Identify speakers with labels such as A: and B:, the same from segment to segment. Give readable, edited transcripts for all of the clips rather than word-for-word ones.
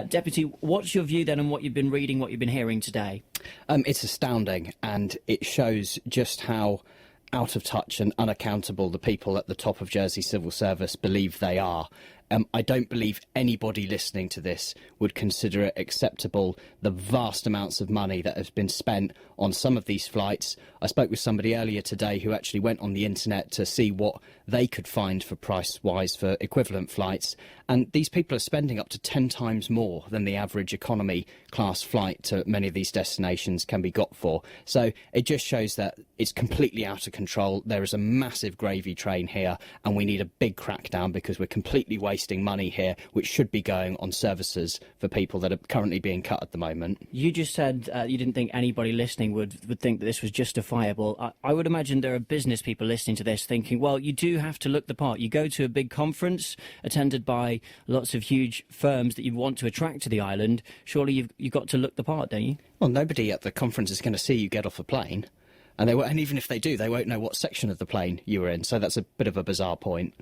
A: Deputy, what's your view then on what you've been reading, what you've been hearing today?
B: It's astounding, and it shows just how out of touch and unaccountable the people at the top of Jersey civil service believe they are. I don't believe anybody listening to this would consider it acceptable, the vast amounts of money that has been spent on some of these flights. I spoke with somebody earlier today who actually went on the internet to see what they could find for price-wise for equivalent flights, and these people are spending up to 10 times more than the average economy class flight to many of these destinations can be got for. So it just shows that it's completely out of control. There is a massive gravy train here, and we need a big crackdown because we're completely wasting money here, which should be going on services for people that are currently being cut at the moment.
A: You just said you didn't think anybody listening would think that this was justifiable. I would imagine there are business people listening to this thinking, well, you do have to look the part. You go to a big conference attended by lots of huge firms that you want to attract to the island. Surely you've got to look the part, don't you?
B: Well, nobody at the conference is going to see you get off a plane. And even if they do, they won't know what section of the plane you were in. So that's a bit of a bizarre point.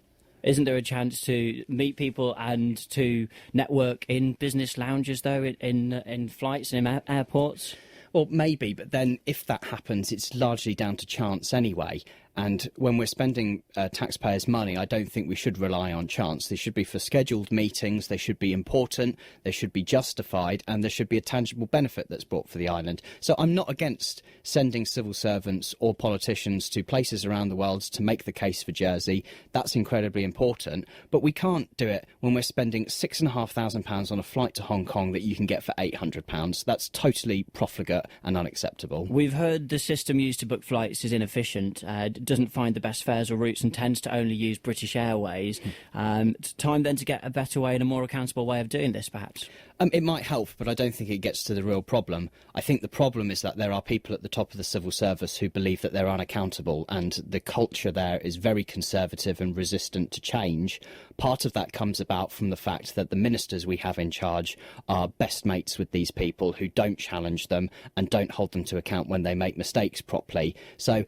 A: Isn't there a chance to meet people and to network in business lounges, though, in flights and in airports?
B: Well, maybe, but then if that happens, it's largely down to chance anyway. And when we're spending taxpayers' money, I don't think we should rely on chance. They should be for scheduled meetings, they should be important, they should be justified, and there should be a tangible benefit that's brought for the island. So I'm not against sending civil servants or politicians to places around the world to make the case for Jersey. That's incredibly important. But we can't do it when we're spending £6,500 on a flight to Hong Kong that you can get for £800. That's totally profligate and unacceptable.
A: We've heard the system used to book flights is inefficient. Doesn't find the best fares or routes and tends to only use British Airways. Time then to get a better way and a more accountable way of doing this, perhaps?
B: It might help, but I don't think it gets to the real problem. I think the problem is that there are people at the top of the civil service who believe that they're unaccountable, and the culture there is very conservative and resistant to change. Part of that comes about from the fact that the ministers we have in charge are best mates with these people who don't challenge them and don't hold them to account when they make mistakes properly. So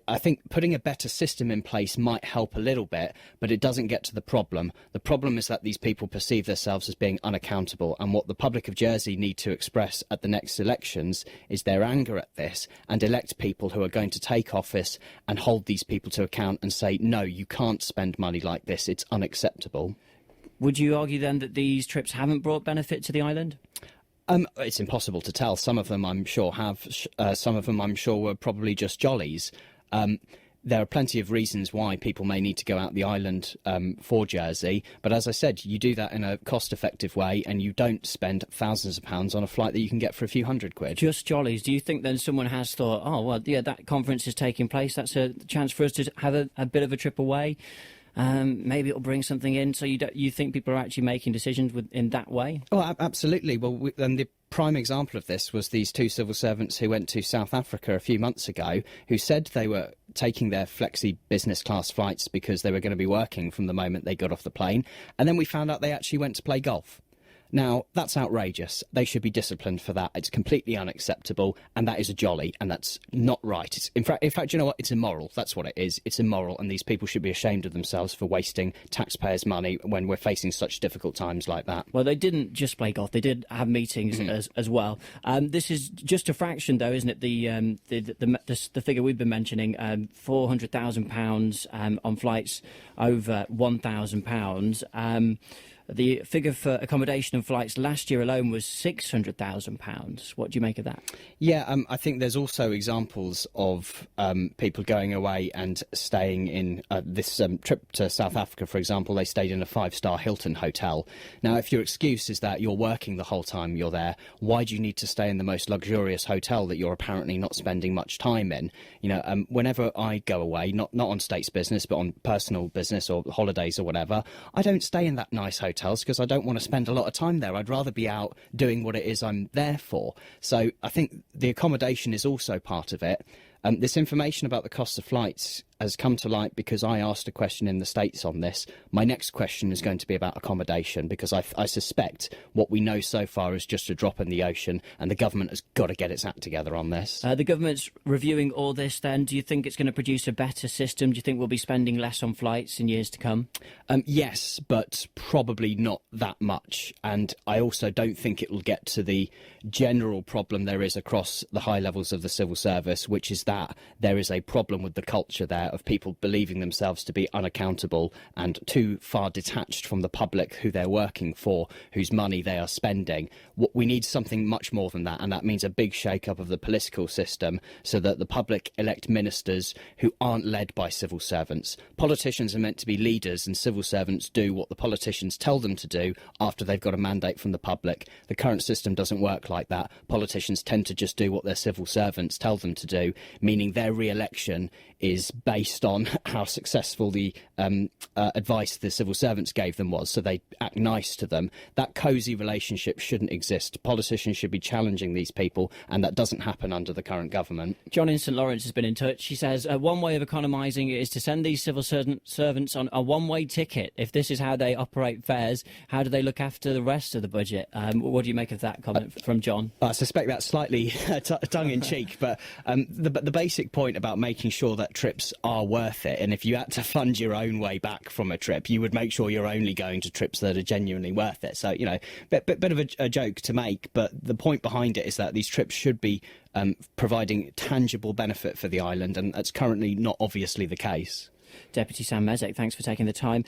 B: I think putting a better system in place might help a little bit, but it doesn't get to the problem. The problem is that these people perceive themselves as being unaccountable, and what the public of Jersey need to express at the next elections is their anger at this and elect people who are going to take office and hold these people to account and say, no, you can't spend money like this, it's unacceptable.
A: Would you argue then that these trips haven't brought benefit to the island?
B: It's impossible to tell. Some of them I'm sure have, some of them I'm sure were probably just jollies. There are plenty of reasons why people may need to go out the island for Jersey, but as I said, you do that in a cost-effective way and you don't spend thousands of pounds on a flight that you can get for a few £100.
A: Just jollies. Do you think then someone has thought, oh, well, yeah, that conference is taking place, that's a chance for us to have a bit of a trip away? Maybe it'll bring something in. So you think people are actually making decisions in that way?
B: Oh, absolutely. Well, and the prime example of this was these two civil servants who went to South Africa a few months ago, who said they were taking their flexi business class flights because they were going to be working from the moment they got off the plane. And then we found out they actually went to play golf. Now, that's outrageous. They should be disciplined for that. It's completely unacceptable, and that is a jolly, and that's not right. In fact, you know what? It's immoral. That's what it is. It's immoral, and these people should be ashamed of themselves for wasting taxpayers' money when we're facing such difficult times like that.
A: Well, they didn't just play golf. They did have meetings as well. This is just a fraction, though, isn't it? The figure we've been mentioning, £400,000 on flights over £1,000. The figure for accommodation and flights last year alone was £600,000. What do you make of that?
B: Yeah, I think there's also examples of people going away and staying in this trip to South Africa, for example. They stayed in a 5-star Hilton hotel. Now, if your excuse is that you're working the whole time you're there, why do you need to stay in the most luxurious hotel that you're apparently not spending much time in? You know, whenever I go away, not on state's business, but on personal business or holidays or whatever, I don't stay in that nice hotel because I don't want to spend a lot of time there. I'd rather be out doing what it is I'm there for. So I think the accommodation is also part of it. This information about the cost of flights has come to light because I asked a question in the States on this. My next question is going to be about accommodation, because I suspect what we know so far is just a drop in the ocean, and the government has got to get its act together on this.
A: The government's reviewing all this then. Do you think it's going to produce a better system? Do you think we'll be spending less on flights in years to come?
B: Yes, but probably not that much. And I also don't think it will get to the general problem there is across the high levels of the civil service, which is that there is a problem with the culture there of people believing themselves to be unaccountable and too far detached from the public who they're working for, whose money they are spending. We need something much more than that, and that means a big shake-up of the political system so that the public elect ministers who aren't led by civil servants. Politicians are meant to be leaders, and civil servants do what the politicians tell them to do after they've got a mandate from the public. The current system doesn't work like that. Politicians tend to just do what their civil servants tell them to do, meaning their re-election is based on how successful the advice the civil servants gave them was, so they act nice to them. That cosy relationship shouldn't exist. Politicians should be challenging these people, and that doesn't happen under the current government.
A: John in St Lawrence has been in touch. He says one way of economising is to send these civil servants on a one-way ticket. If this is how they operate fares, how do they look after the rest of the budget? What do you make of that comment from John?
B: I suspect that's slightly tongue-in-cheek, but the basic point about making sure that trips are worth it, and if you had to fund your own way back from a trip, you would make sure you're only going to trips that are genuinely worth it. So, bit of a joke to make, but the point behind it is that these trips should be providing tangible benefit for the island, and that's currently not obviously the case.
A: Deputy Sam Mézec, thanks for taking the time.